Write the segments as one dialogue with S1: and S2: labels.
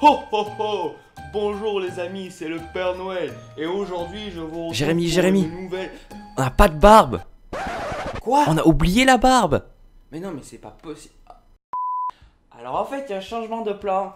S1: Ho ho ho! Bonjour les amis, c'est le Père Noël et aujourd'hui je vous retrouve
S2: Jérémy,
S1: pour une nouvelle...
S2: on n'a pas de barbe.
S1: Quoi?
S2: On a oublié la barbe.
S1: Mais non mais c'est pas possible. Alors en fait il y a un changement de plan.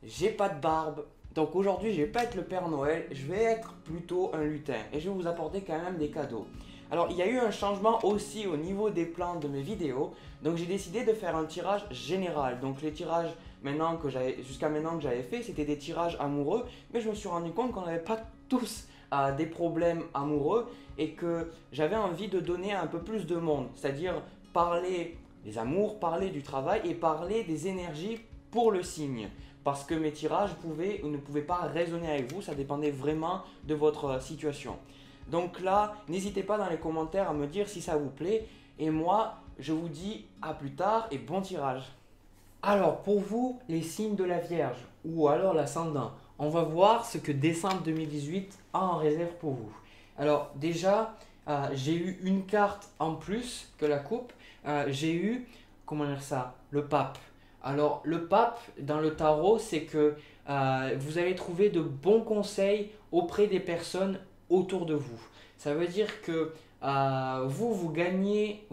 S1: J'ai pas de barbe. Donc aujourd'hui je vais pas être le Père Noël, je vais être plutôt un lutin et je vais vous apporter quand même des cadeaux. Alors il y a eu un changement aussi au niveau des plans de mes vidéos. Donc j'ai décidé de faire un tirage général. Donc les tirages jusqu'à maintenant que j'avais fait, c'était des tirages amoureux. Mais je me suis rendu compte qu'on n'avait pas tous des problèmes amoureux et que j'avais envie de donner à un peu plus de monde. C'est-à-dire parler des amours, parler du travail et parler des énergies pour le signe. Parce que mes tirages pouvaient ou ne pouvaient pas résonner avec vous, ça dépendait vraiment de votre situation. Donc là, n'hésitez pas dans les commentaires à me dire si ça vous plaît. Et moi, je vous dis à plus tard et bon tirage. Alors pour vous, les signes de la Vierge ou alors l'ascendant, on va voir ce que décembre 2018 a en réserve pour vous. Alors déjà, j'ai eu une carte en plus que la coupe. J'ai eu, comment dire ça, le pape. Alors le pape dans le tarot, c'est que vous allez trouver de bons conseils auprès des personnes autour de vous. Ça veut dire que vous gagnerez,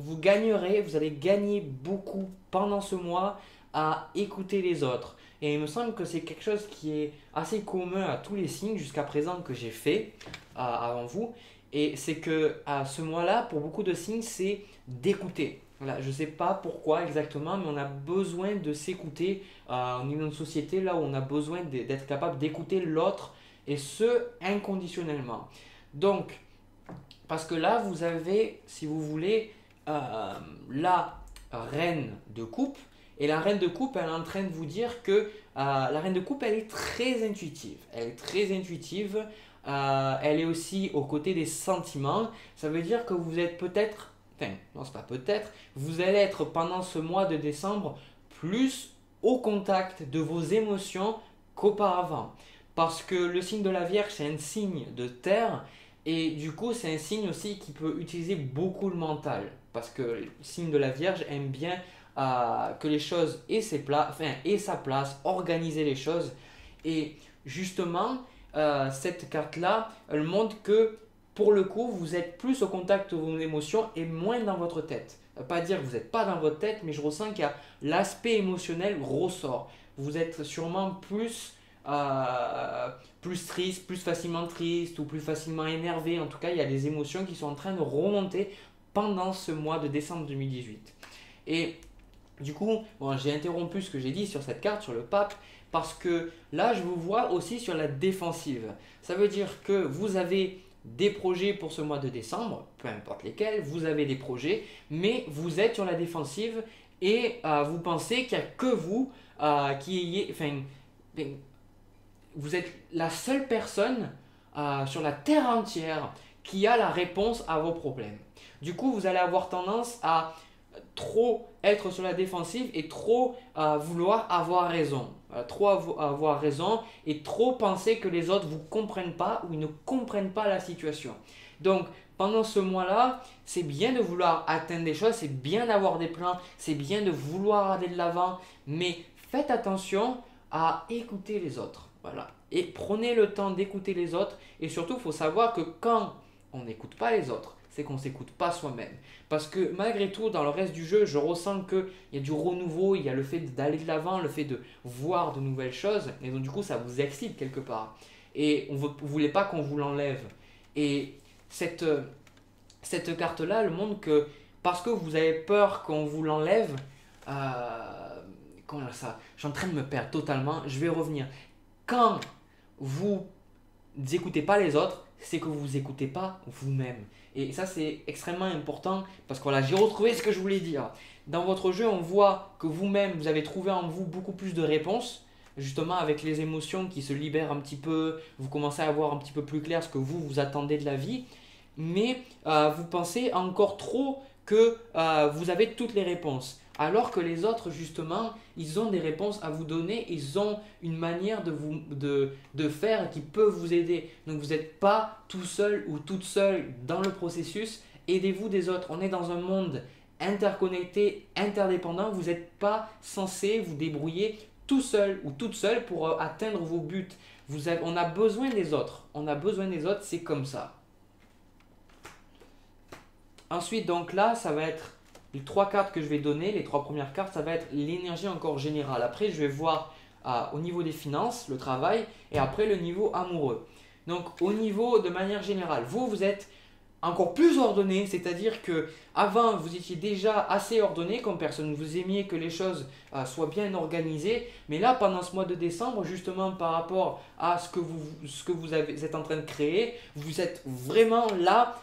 S1: vous allez gagner beaucoup pendant ce mois à écouter les autres. Et il me semble que c'est quelque chose qui est assez commun à tous les signes jusqu'à présent que j'ai fait avant vous. Et c'est que à ce mois-là, pour beaucoup de signes, c'est d'écouter. Voilà, je ne sais pas pourquoi exactement, mais on a besoin de s'écouter au niveau d'une société là où on a besoin d'être capable d'écouter l'autre et ce inconditionnellement. Donc, parce que là, vous avez, si vous voulez, la reine de coupe. Et la reine de coupe, elle est en train de vous dire que la reine de coupe, elle est très intuitive. Elle est très intuitive. Elle est aussi aux côtés des sentiments. Ça veut dire que vous êtes peut-être, enfin, non, c'est pas peut-être, vous allez être pendant ce mois de décembre plus au contact de vos émotions qu'auparavant. Parce que le signe de la Vierge, c'est un signe de terre. Et du coup, c'est un signe aussi qui peut utiliser beaucoup le mental. Parce que le signe de la Vierge aime bien que les choses aient sa place, organiser les choses. Et justement, cette carte-là, elle montre que pour le coup, vous êtes plus au contact de vos émotions et moins dans votre tête. Ça veut pas dire que vous n'êtes pas dans votre tête, mais je ressens qu'il y a l'aspect émotionnel ressort. Vous êtes sûrement plus triste, plus facilement triste ou plus facilement énervé. En tout cas, il y a des émotions qui sont en train de remonter pendant ce mois de décembre 2018. Et du coup, bon, j'ai interrompu ce que j'ai dit sur cette carte, sur le pape, parce que là, je vous vois aussi sur la défensive. Ça veut dire que vous avez des projets pour ce mois de décembre, peu importe lesquels, vous avez des projets, mais vous êtes sur la défensive et vous pensez qu'il n'y a que vous qui ayez... vous êtes la seule personne sur la terre entière qui a la réponse à vos problèmes. Du coup, vous allez avoir tendance à trop être sur la défensive et trop vouloir avoir raison. Trop avoir raison et trop penser que les autres ne vous comprennent pas ou ils ne comprennent pas la situation. Donc, pendant ce mois-là, c'est bien de vouloir atteindre des choses, c'est bien d'avoir des plans, c'est bien de vouloir aller de l'avant, mais faites attention à écouter les autres. Voilà. Et prenez le temps d'écouter les autres et surtout, il faut savoir que quand on n'écoute pas les autres, c'est qu'on ne s'écoute pas soi-même. Parce que malgré tout, dans le reste du jeu, je ressens qu'il y a du renouveau, il y a le fait d'aller de l'avant, le fait de voir de nouvelles choses. Et donc du coup, ça vous excite quelque part. Et vous ne voulez pas qu'on vous l'enlève. Et cette carte-là, elle montre que parce que vous avez peur qu'on vous l'enlève, comment dire ça, je suis en train de me perdre totalement, je vais revenir. Quand vous n'écoutez pas les autres, c'est que vous ne vous écoutez pas vous-même. Et ça, c'est extrêmement important parce que voilà, j'ai retrouvé ce que je voulais dire. Dans votre jeu, on voit que vous-même, vous avez trouvé en vous beaucoup plus de réponses, justement avec les émotions qui se libèrent un petit peu, vous commencez à voir un petit peu plus clair ce que vous attendez de la vie, mais vous pensez encore trop que vous avez toutes les réponses. Alors que les autres, justement, ils ont des réponses à vous donner, ils ont une manière de faire qui peut vous aider. Donc vous n'êtes pas tout seul ou toute seule dans le processus, aidez-vous des autres. On est dans un monde interconnecté, interdépendant, vous n'êtes pas censé vous débrouiller tout seul ou toute seule pour atteindre vos buts. On a besoin des autres. On a besoin des autres, c'est comme ça. Ensuite, donc là, ça va être les 3 cartes que je vais donner. Les 3 premières cartes, ça va être l'énergie encore générale. Après, je vais voir au niveau des finances, le travail, et après le niveau amoureux. Donc, au niveau de manière générale, vous êtes encore plus ordonné, c'est-à-dire que avant vous étiez déjà assez ordonné comme personne, vous aimiez que les choses soient bien organisées, mais là pendant ce mois de décembre, justement par rapport à ce que vous êtes en train de créer, vous êtes vraiment là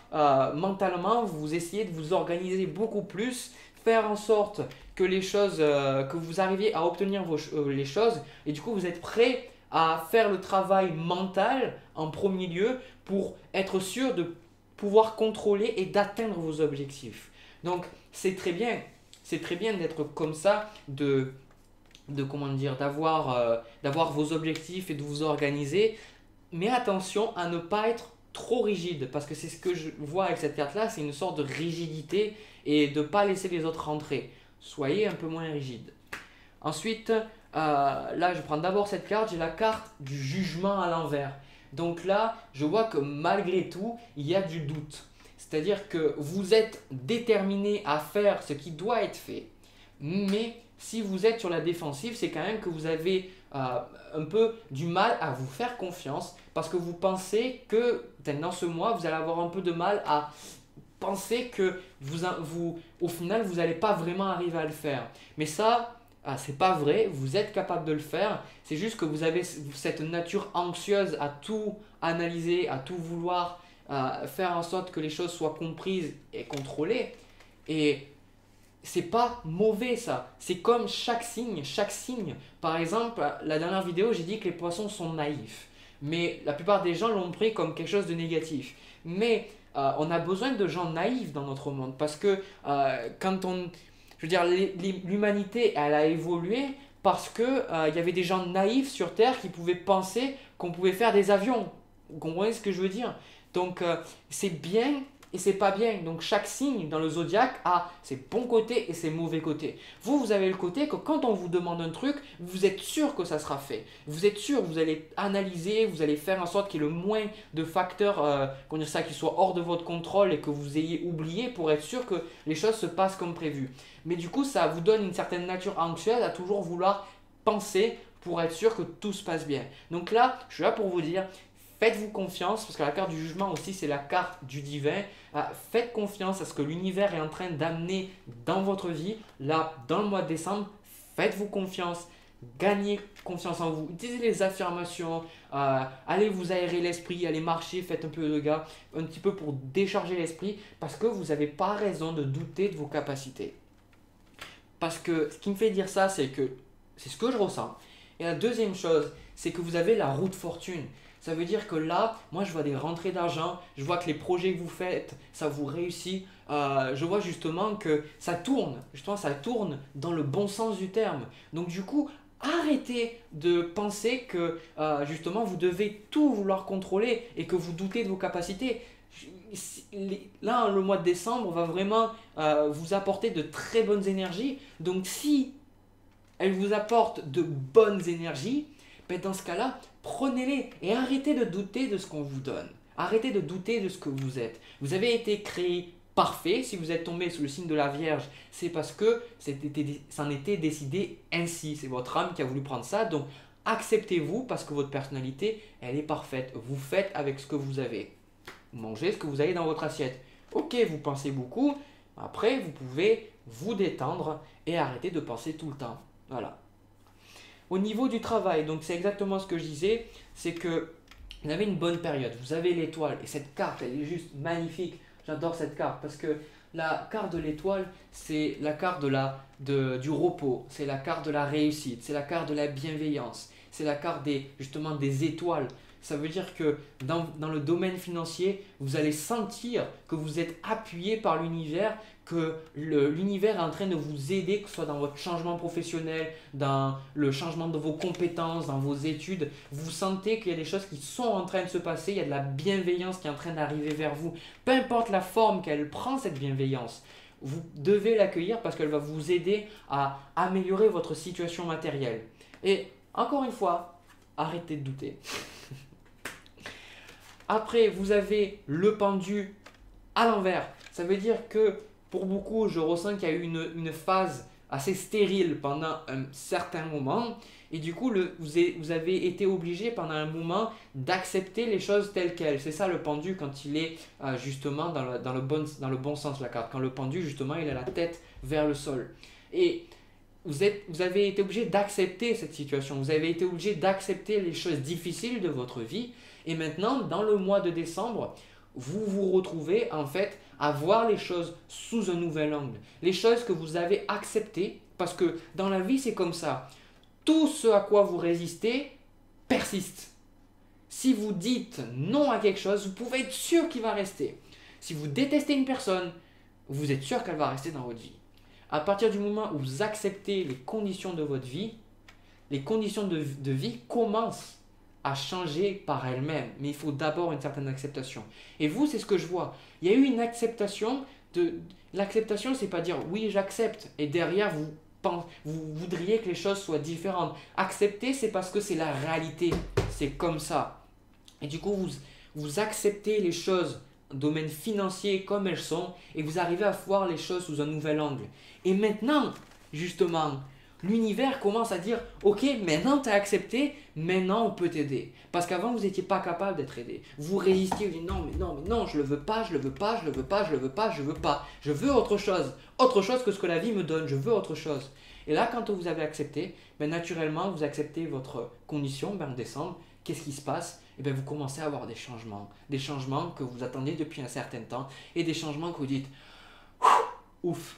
S1: mentalement, vous essayez de vous organiser beaucoup plus, faire en sorte que les choses, que vous arriviez à obtenir les choses, et du coup vous êtes prêt à faire le travail mental en premier lieu pour être sûr de pouvoir contrôler et d'atteindre vos objectifs. Donc c'est très bien d'être comme ça, d'avoir vos objectifs et de vous organiser, mais attention à ne pas être trop rigide, parce que c'est ce que je vois avec cette carte là, c'est une sorte de rigidité et de ne pas laisser les autres rentrer. Soyez un peu moins rigide. Ensuite, là je prends d'abord cette carte, j'ai la carte du jugement à l'envers. Donc là, je vois que malgré tout, il y a du doute. C'est-à-dire que vous êtes déterminé à faire ce qui doit être fait. Mais si vous êtes sur la défensive, c'est quand même que vous avez un peu du mal à vous faire confiance parce que vous pensez que dans ce mois, vous allez avoir un peu de mal à penser que au final, vous n'allez pas vraiment arriver à le faire. Mais ça, c'est pas vrai, vous êtes capable de le faire, c'est juste que vous avez cette nature anxieuse à tout analyser, à tout vouloir faire en sorte que les choses soient comprises et contrôlées. Et c'est pas mauvais ça, c'est comme chaque signe. Par exemple, la dernière vidéo, j'ai dit que les poissons sont naïfs, mais la plupart des gens l'ont pris comme quelque chose de négatif. Mais on a besoin de gens naïfs dans notre monde parce que je veux dire, l'humanité, elle a évolué parce qu'il y avait des gens naïfs sur Terre qui pouvaient penser qu'on pouvait faire des avions. Vous comprenez ce que je veux dire? Donc, c'est bien et c'est pas bien. Donc, chaque signe dans le zodiaque a ses bons côtés et ses mauvais côtés. Vous avez le côté que quand on vous demande un truc, vous êtes sûr que ça sera fait. Vous êtes sûr, vous allez analyser, vous allez faire en sorte qu'il y ait le moins de facteurs qui soient hors de votre contrôle et que vous ayez oublié pour être sûr que les choses se passent comme prévu. Mais du coup, ça vous donne une certaine nature anxieuse à toujours vouloir penser pour être sûr que tout se passe bien. Donc là, je suis là pour vous dire, faites-vous confiance, parce que la carte du jugement aussi, c'est la carte du divin. Faites confiance à ce que l'univers est en train d'amener dans votre vie. Là, dans le mois de décembre, faites-vous confiance. Gagnez confiance en vous. Utilisez les affirmations. Allez vous aérer l'esprit, allez marcher, faites un peu de yoga, un petit peu pour décharger l'esprit, parce que vous n'avez pas raison de douter de vos capacités. Parce que ce qui me fait dire ça, c'est que c'est ce que je ressens. Et la deuxième chose, c'est que vous avez la roue de fortune. Ça veut dire que là, moi je vois des rentrées d'argent, je vois que les projets que vous faites, ça vous réussit. Je vois justement que ça tourne dans le bon sens du terme. Donc du coup, arrêtez de penser que justement vous devez tout vouloir contrôler et que vous doutez de vos capacités. Là, le mois de décembre va vraiment vous apporter de très bonnes énergies. Donc si elle vous apporte de bonnes énergies, ben dans ce cas-là, prenez-les et arrêtez de douter de ce qu'on vous donne. Arrêtez de douter de ce que vous êtes. Vous avez été créé parfait. Si vous êtes tombé sous le signe de la Vierge, c'est parce que ça en était décidé ainsi. C'est votre âme qui a voulu prendre ça. Donc acceptez-vous parce que votre personnalité, elle est parfaite. Vous faites avec ce que vous avez. Vous mangez ce que vous avez dans votre assiette. Ok, vous pensez beaucoup. Après, vous pouvez vous détendre et arrêter de penser tout le temps. Voilà. Au niveau du travail, donc c'est exactement ce que je disais, c'est que vous avez une bonne période, vous avez l'étoile et cette carte, elle est juste magnifique. J'adore cette carte parce que la carte de l'étoile, c'est la carte du repos, c'est la carte de la réussite, c'est la carte de la bienveillance, c'est la carte justement des étoiles. Ça veut dire que dans le domaine financier, vous allez sentir que vous êtes appuyé par l'univers, que l'univers est en train de vous aider, que ce soit dans votre changement professionnel, dans le changement de vos compétences, dans vos études. Vous sentez qu'il y a des choses qui sont en train de se passer, il y a de la bienveillance qui est en train d'arriver vers vous. Peu importe la forme qu'elle prend, cette bienveillance, vous devez l'accueillir parce qu'elle va vous aider à améliorer votre situation matérielle. Et encore une fois, arrêtez de douter. Après, vous avez le pendu à l'envers. Ça veut dire que pour beaucoup, je ressens qu'il y a eu une phase assez stérile pendant un certain moment. Et du coup, vous avez été obligé pendant un moment d'accepter les choses telles quelles. C'est ça le pendu quand il est justement dans le bon sens de la carte. Quand le pendu, justement, il a la tête vers le sol. Et vous avez été obligé d'accepter cette situation. Vous avez été obligé d'accepter les choses difficiles de votre vie. Et maintenant, dans le mois de décembre, vous vous retrouvez en fait à voir les choses sous un nouvel angle. Les choses que vous avez acceptées, parce que dans la vie, c'est comme ça. Tout ce à quoi vous résistez persiste. Si vous dites non à quelque chose, vous pouvez être sûr qu'il va rester. Si vous détestez une personne, vous êtes sûr qu'elle va rester dans votre vie. À partir du moment où vous acceptez les conditions de votre vie, les conditions de vie commencent à changer par elles-mêmes. Mais il faut d'abord une certaine acceptation. Et vous, c'est ce que je vois. Il y a eu une acceptation. L'acceptation, c'est pas dire oui, j'accepte. Et derrière, vous voudriez que les choses soient différentes. Accepter, c'est parce que c'est la réalité. C'est comme ça. Et du coup, vous acceptez les choses, domaine financier comme elles sont, et vous arrivez à voir les choses sous un nouvel angle. Et maintenant, justement, l'univers commence à dire « Ok, maintenant tu as accepté, maintenant on peut t'aider. » Parce qu'avant, vous n'étiez pas capable d'être aidé. Vous résistiez, vous dites « Non, mais non, mais non, je le veux pas, je le veux pas, je le veux pas, je le veux pas, je veux pas. Je veux autre chose. Autre chose que ce que la vie me donne. Je veux autre chose. » Et là, quand vous avez accepté, naturellement, vous acceptez votre condition en décembre. Qu'est-ce qui se passe? Vous commencez à avoir des changements que vous attendiez depuis un certain temps et des changements que vous dites « Ouf !»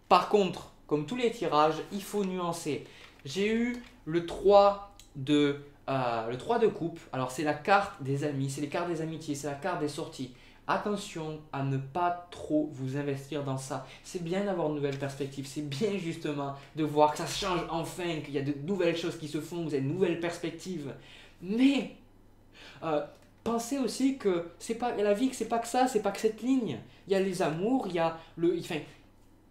S1: Par contre, comme tous les tirages, il faut nuancer. J'ai eu le 3 de coupe. Alors, c'est la carte des amis, c'est les cartes des amitiés, c'est la carte des sorties. Attention à ne pas trop vous investir dans ça. C'est bien d'avoir une nouvelle perspective. C'est bien justement de voir que ça change enfin, qu'il y a de nouvelles choses qui se font, que vous avez de nouvelles perspectives. Mais pensez aussi que c'est pas la vie, que c'est pas que ça, c'est pas que cette ligne. Il y a les amours, il y a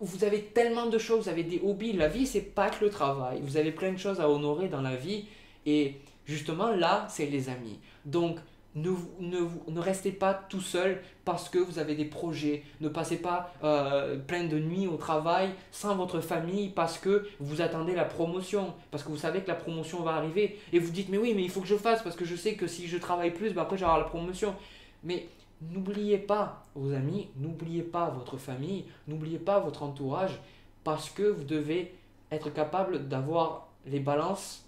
S1: vous avez tellement de choses, vous avez des hobbies. La vie, c'est pas que le travail. Vous avez plein de choses à honorer dans la vie. Et justement, là, c'est les amis. Donc, ne restez pas tout seul parce que vous avez des projets. Ne passez pas plein de nuits au travail sans votre famille parce que vous attendez la promotion. Parce que vous savez que la promotion va arriver. Et vous dites, mais oui, mais il faut que je fasse parce que je sais que si je travaille plus, après, j'aurai la promotion. Mais n'oubliez pas vos amis, n'oubliez pas votre famille, n'oubliez pas votre entourage parce que vous devez être capable d'avoir les balances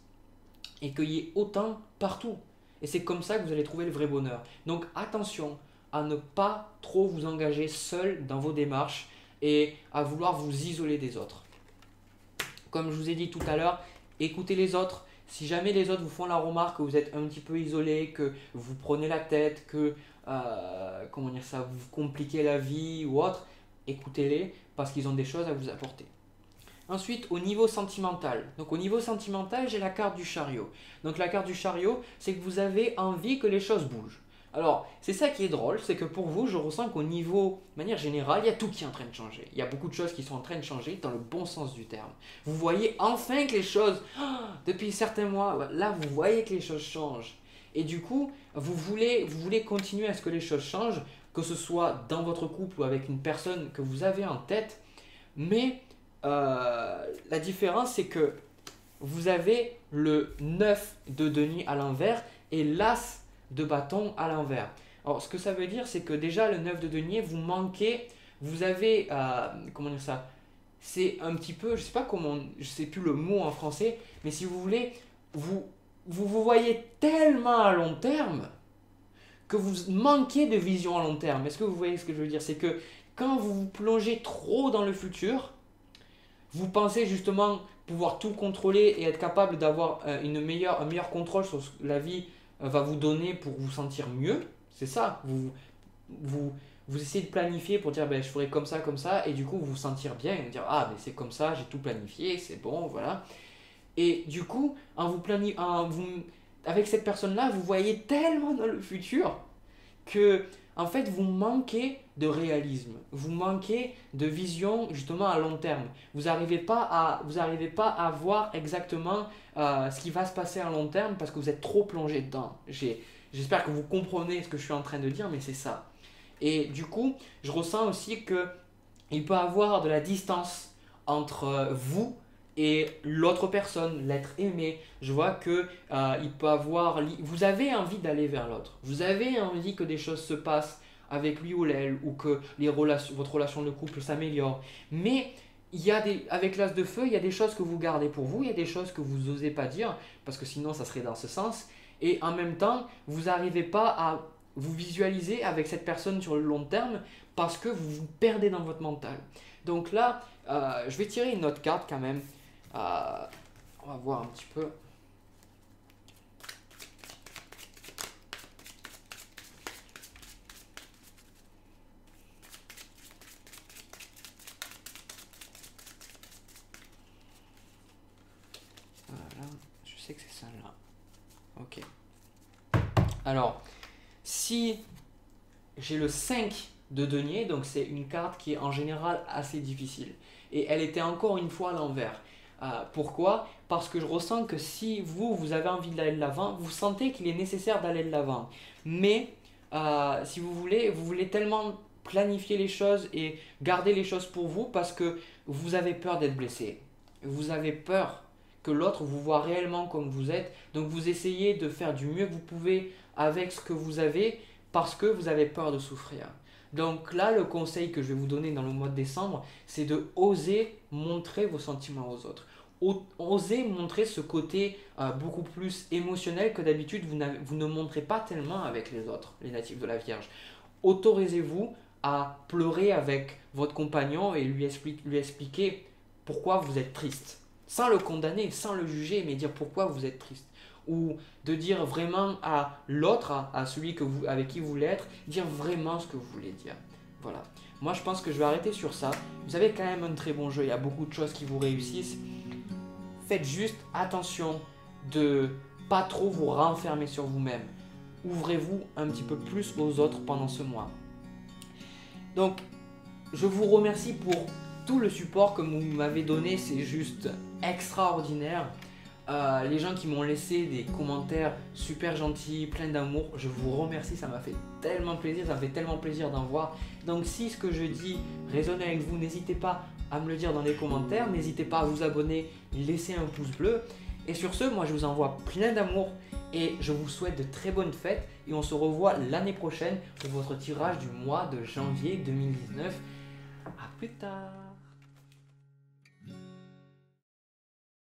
S1: et qu'il y ait autant partout. Et c'est comme ça que vous allez trouver le vrai bonheur. Donc attention à ne pas trop vous engager seul dans vos démarches et à vouloir vous isoler des autres. Comme je vous ai dit tout à l'heure, écoutez les autres. Si jamais les autres vous font la remarque que vous êtes un petit peu isolé, que vous prenez la tête, que vous compliquez la vie ou autre, écoutez-les parce qu'ils ont des choses à vous apporter. Ensuite, au niveau sentimental. Donc au niveau sentimental, j'ai la carte du chariot. Donc la carte du chariot, c'est que vous avez envie que les choses bougent. Alors, c'est ça qui est drôle, c'est que pour vous, je ressens qu'au niveau, de manière générale, il y a tout qui est en train de changer. Il y a beaucoup de choses qui sont en train de changer dans le bon sens du terme. Vous voyez enfin que les choses, depuis certains mois, là, vous voyez que les choses changent. Et du coup, vous voulez continuer à ce que les choses changent, que ce soit dans votre couple ou avec une personne que vous avez en tête. Mais la différence, c'est que vous avez le 9 de denier à l'envers et l'as de bâton à l'envers. Alors, ce que ça veut dire, c'est que déjà, le 9 de denier, vous manquez, vous avez, comment dire ça, c'est un petit peu, je sais plus le mot en français, mais si vous voulez, vous voyez tellement à long terme que vous manquez de vision à long terme. Est-ce que vous voyez ce que je veux dire? C'est que quand vous vous plongez trop dans le futur, vous pensez justement pouvoir tout contrôler et être capable d'avoir un meilleur contrôle sur ce que la vie va vous donner pour vous sentir mieux. C'est ça. Vous essayez de planifier pour dire je ferai comme ça, et du coup vous vous sentir bien et dire mais c'est comme ça, j'ai tout planifié, c'est bon, voilà. Et du coup, avec cette personne-là, vous voyez tellement dans le futur que en fait vous manquez de réalisme, vous manquez de vision justement à long terme. Vous n'arrivez pas à voir exactement ce qui va se passer à long terme parce que vous êtes trop plongé dedans. J'espère que vous comprenez ce que je suis en train de dire, mais c'est ça. Et du coup, je ressens aussi qu'il peut y avoir de la distance entre vous et l'autre personne, l'être aimé. Je vois que il peut avoir, vous avez envie d'aller vers l'autre. Vous avez envie que des choses se passent avec lui ou elle, ou que votre relation de couple s'améliore. Mais avec l'as de feu, il y a des choses que vous gardez pour vous, il y a des choses que vous n'osez pas dire, parce que sinon ça serait dans ce sens. Et en même temps, vous n'arrivez pas à vous visualiser avec cette personne sur le long terme parce que vous vous perdez dans votre mental. Donc là, je vais tirer une autre carte quand même. On va voir un petit peu. Voilà, je sais que c'est celle-là. Ok. Alors, si j'ai le 5 de denier, donc c'est une carte qui est en général assez difficile. Et elle était encore une fois à l'envers. Pourquoi? Parce que je ressens que si vous avez envie d'aller de l'avant, vous sentez qu'il est nécessaire d'aller de l'avant. Mais si vous voulez tellement planifier les choses et garder les choses pour vous parce que vous avez peur d'être blessé. Vous avez peur que l'autre vous voit réellement comme vous êtes. Donc vous essayez de faire du mieux que vous pouvez avec ce que vous avez parce que vous avez peur de souffrir. Donc là, le conseil que je vais vous donner dans le mois de décembre, c'est de oser montrer vos sentiments aux autres. Oser montrer ce côté beaucoup plus émotionnel que d'habitude vous ne montrez pas tellement avec les autres, les natifs de la Vierge. Autorisez-vous à pleurer avec votre compagnon et lui expliquer pourquoi vous êtes triste. Sans le condamner, sans le juger, mais dire pourquoi vous êtes triste. Ou de dire vraiment à l'autre, à celui avec qui vous voulez être, dire vraiment ce que vous voulez dire. Voilà. Moi, je pense que je vais arrêter sur ça. Vous avez quand même un très bon jeu. Il y a beaucoup de choses qui vous réussissent. Faites juste attention de pas trop vous renfermer sur vous-même. Ouvrez-vous un petit peu plus aux autres pendant ce mois. Donc, je vous remercie pour tout le support que vous m'avez donné. C'est juste extraordinaire. Les gens qui m'ont laissé des commentaires super gentils, pleins d'amour, je vous remercie, ça m'a fait tellement plaisir, ça me fait tellement plaisir d'en voir. Donc si ce que je dis résonne avec vous, n'hésitez pas à me le dire dans les commentaires, n'hésitez pas à vous abonner, laisser un pouce bleu. Et sur ce, moi je vous envoie plein d'amour et je vous souhaite de très bonnes fêtes et on se revoit l'année prochaine pour votre tirage du mois de janvier 2019. A plus tard.